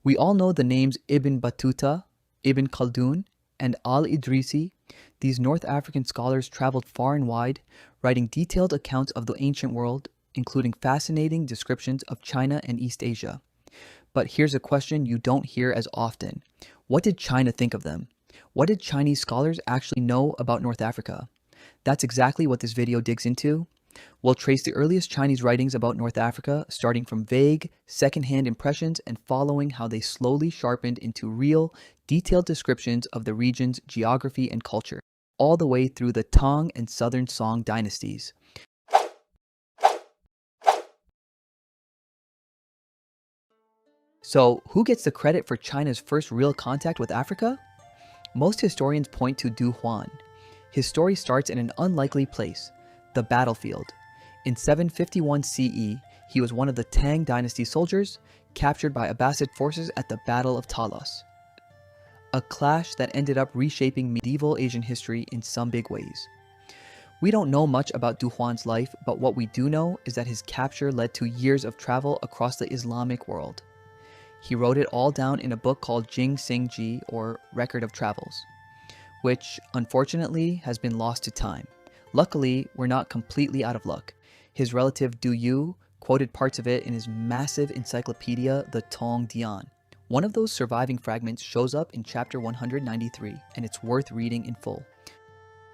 We all know the names Ibn Battuta, Ibn Khaldun, and al-Idrisi. These North African scholars traveled far and wide, writing detailed accounts of the ancient world, including fascinating descriptions of China and East Asia. But here's a question you don't hear as often. What did China think of them? What did Chinese scholars actually know about North Africa? That's exactly what this video digs into. We'll trace the earliest Chinese writings about North Africa, starting from vague, secondhand impressions and following how they slowly sharpened into real, detailed descriptions of the region's geography and culture, all the way through the Tang and Southern Song dynasties. So, who gets the credit for China's first real contact with Africa? Most historians point to Huan. His story starts in an unlikely place, the battlefield. In 751 CE, he was one of the Tang dynasty soldiers captured by Abbasid forces at the Battle of Talas, a clash that ended up reshaping medieval Asian history in some big ways. We don't know much about Du Huan's life, but what we do know is that his capture led to years of travel across the Islamic world. He wrote it all down in a book called Jing Sing Ji, or Record of Travels, which unfortunately has been lost to time. Luckily, we're not completely out of luck. His relative Du Yu quoted parts of it in his massive encyclopedia, the Tong Dian. One of those surviving fragments shows up in chapter 193, and it's worth reading in full.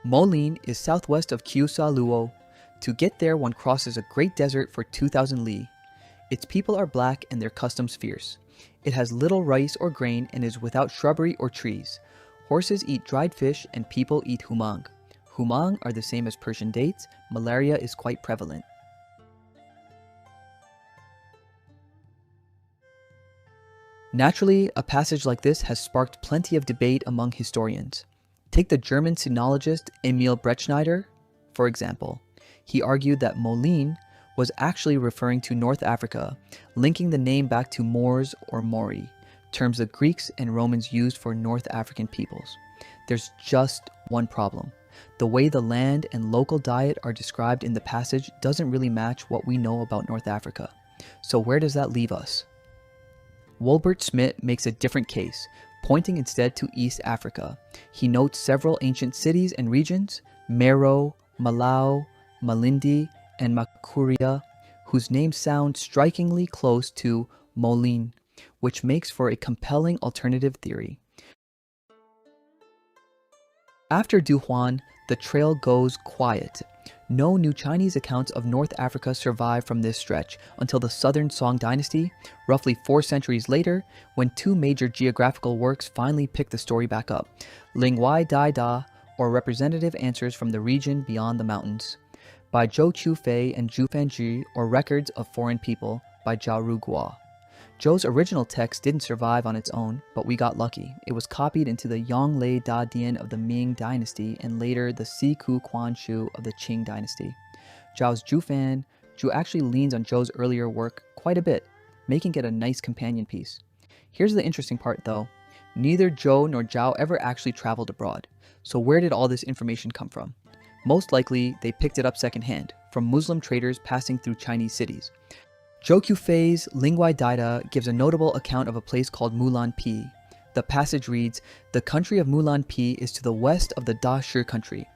Molin is southwest of Qiusa Luo. To get there, one crosses a great desert for 2,000 li. Its people are black and their customs fierce. It has little rice or grain and is without shrubbery or trees. Horses eat dried fish and people eat humang. Humang are the same as Persian dates. Malaria is quite prevalent. Naturally, a passage like this has sparked plenty of debate among historians. Take the German sinologist Emil Bretschneider, for example. He argued that Molin was actually referring to North Africa, linking the name back to Moors or Mori, terms the Greeks and Romans used for North African peoples. There's just one problem. The way the land and local diet are described in the passage doesn't really match what we know about North Africa. So where does that leave us? Wolbert Smith makes a different case, pointing instead to East Africa. He notes several ancient cities and regions, Meroe, Malau, Malindi, and Makuria, whose names sound strikingly close to Molin, which makes for a compelling alternative theory. After Du Huan, the trail goes quiet. No new Chinese accounts of North Africa survive from this stretch until the Southern Song dynasty, roughly 4 centuries later, when 2 major geographical works finally pick the story back up, Lingwai Dai Da, or Representative Answers from the Region Beyond the Mountains, by Zhou Qiufei and Zhu Fanzhi, or Records of Foreign People, by Jiaoru Guo. Zhou's original text didn't survive on its own, but we got lucky. It was copied into the Yonglei Da Dian of the Ming Dynasty and later the Siku Quan Shu of the Qing Dynasty. Zhao's Zhu actually leans on Zhou's earlier work quite a bit, making it a nice companion piece. Here's the interesting part though. Neither Zhou nor Zhao ever actually traveled abroad. So where did all this information come from? Most likely, they picked it up secondhand, from Muslim traders passing through Chinese cities. Zhou Qiufei's Lingwai Daida gives a notable account of a place called Mulan Pi. The passage reads, "The country of Mulan Pi is to the west of the Da Shi country.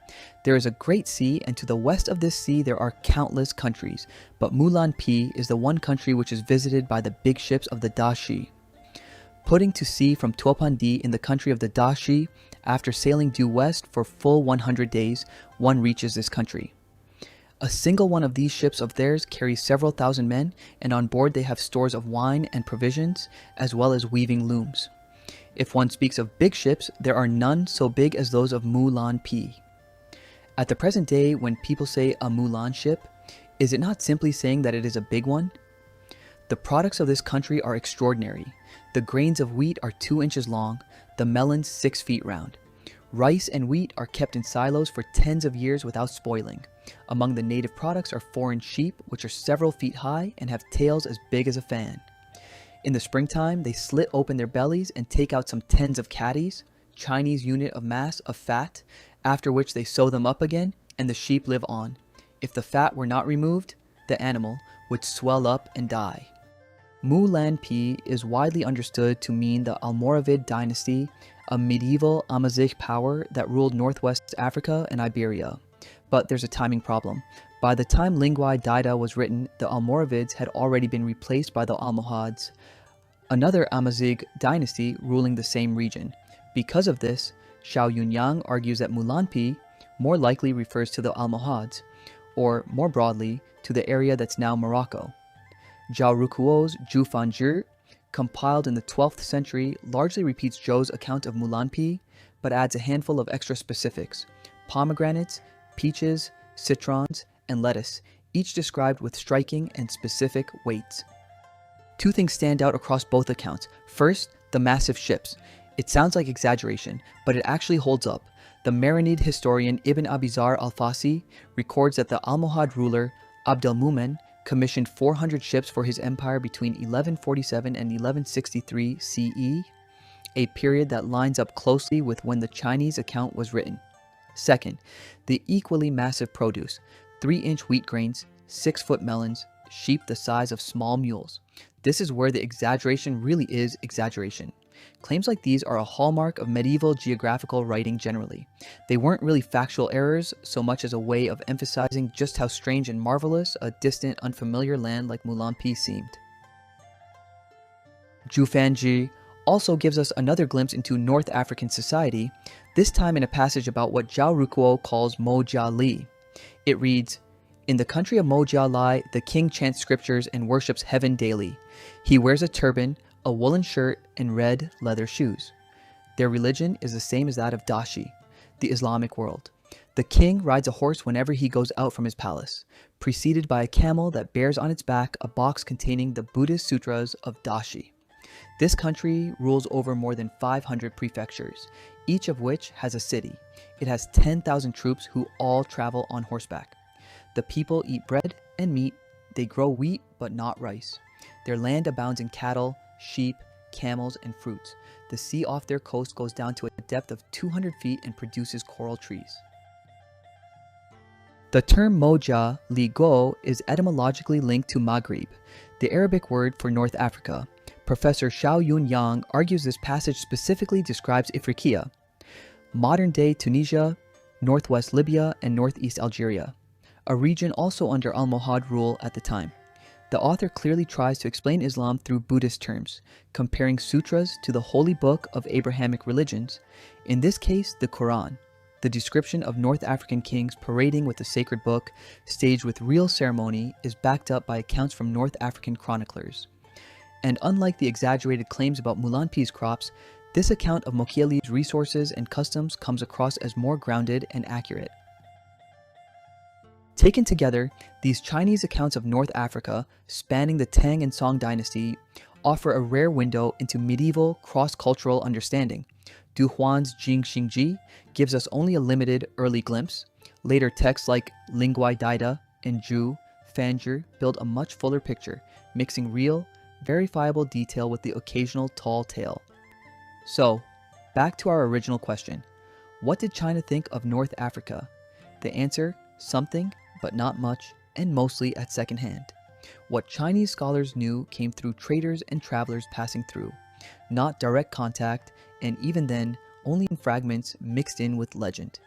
There is a great sea, and to the west of this sea there are countless countries, but Mulan Pi is the one country which is visited by the big ships of the Da Shi. Putting to sea from Tuopandi in the country of the Da Shi, after sailing due west for full 100 days, one reaches this country. A single one of these ships of theirs carries several thousand men, and on board they have stores of wine and provisions, as well as weaving looms. If one speaks of big ships, there are none so big as those of Mulan Pi." At the present day, when people say a Mulan ship, is it not simply saying that it is a big one? The products of this country are extraordinary. The grains of wheat are 2 inches long, the melons 6 feet round. Rice and wheat are kept in silos for tens of years without spoiling. Among the native products are foreign sheep, which are several feet high and have tails as big as a fan. In the springtime, they slit open their bellies and take out some tens of catties, Chinese unit of mass of fat, after which they sew them up again, and the sheep live on. If the fat were not removed, the animal would swell up and die. Mulanpi is widely understood to mean the Almoravid dynasty, a medieval Amazigh power that ruled northwest Africa and Iberia. But there's a timing problem. By the time Lingua Dida was written, the Almoravids had already been replaced by the Almohads, another Amazigh dynasty ruling the same region. Because of this, Xiao Yunyang argues that Mulanpi more likely refers to the Almohads, or more broadly, to the area that's now Morocco. Zhao Rukuo's Zhu Fanzhi, compiled in the 12th century, largely repeats Zhou's account of Mulanpi, but adds a handful of extra specifics: pomegranates, peaches, citrons, and lettuce, each described with striking and specific weights. Two things stand out across both accounts. First, the massive ships. It sounds like exaggeration, but it actually holds up. The Marinid historian Ibn Abizar al-Fasi records that the Almohad ruler Abdelmumen commissioned 400 ships for his empire between 1147 and 1163 CE, a period that lines up closely with when the Chinese account was written. Second, the equally massive produce: 3-inch wheat grains, 6-foot melons, sheep the size of small mules. This is where the exaggeration really is exaggeration. Claims like these are a hallmark of medieval geographical writing generally. They weren't really factual errors so much as a way of emphasizing just how strange and marvelous a distant, unfamiliar land like Mulanpi seemed. Zhu Fanzhi also gives us another glimpse into North African society, this time in a passage about what Zhao Rukuo calls Mo Jia Li. It reads, "In the country of Mo Jia Li, the king chants scriptures and worships heaven daily. He wears a turban, a woolen shirt, and red leather shoes. Their religion is the same as that of Dashi, the Islamic world. The king rides a horse whenever he goes out from his palace, preceded by a camel that bears on its back a box containing the Buddhist sutras of Dashi. This country rules over more than 500 prefectures, each of which has a city. It has 10,000 troops who all travel on horseback. The people eat bread and meat. They grow wheat but not rice. Their land abounds in cattle, sheep, camels, and fruits. The sea off their coast goes down to a depth of 200 feet and produces coral trees." The term Moja Ligo is etymologically linked to Maghrib, the Arabic word for North Africa. Professor Xiao Yunyang argues this passage specifically describes Ifriqiya, modern-day Tunisia, northwest Libya, and northeast Algeria, a region also under Almohad rule at the time. The author clearly tries to explain Islam through Buddhist terms, comparing sutras to the holy book of Abrahamic religions, in this case the Quran. The description of North African kings parading with the sacred book, staged with real ceremony, is backed up by accounts from North African chroniclers. And unlike the exaggerated claims about Mulanpi's crops, this account of Mokiele's resources and customs comes across as more grounded and accurate. Taken together, these Chinese accounts of North Africa, spanning the Tang and Song dynasty, offer a rare window into medieval cross-cultural understanding. Du Huan's Jing Xingji gives us only a limited early glimpse. Later texts like Lingua Dida and Zhu Fanzhi build a much fuller picture, mixing real, verifiable detail with the occasional tall tale. So, back to our original question. What did China think of North Africa? The answer: something, but not much, and mostly at second hand. What Chinese scholars knew came through traders and travelers passing through, not direct contact, and even then, only in fragments mixed in with legend.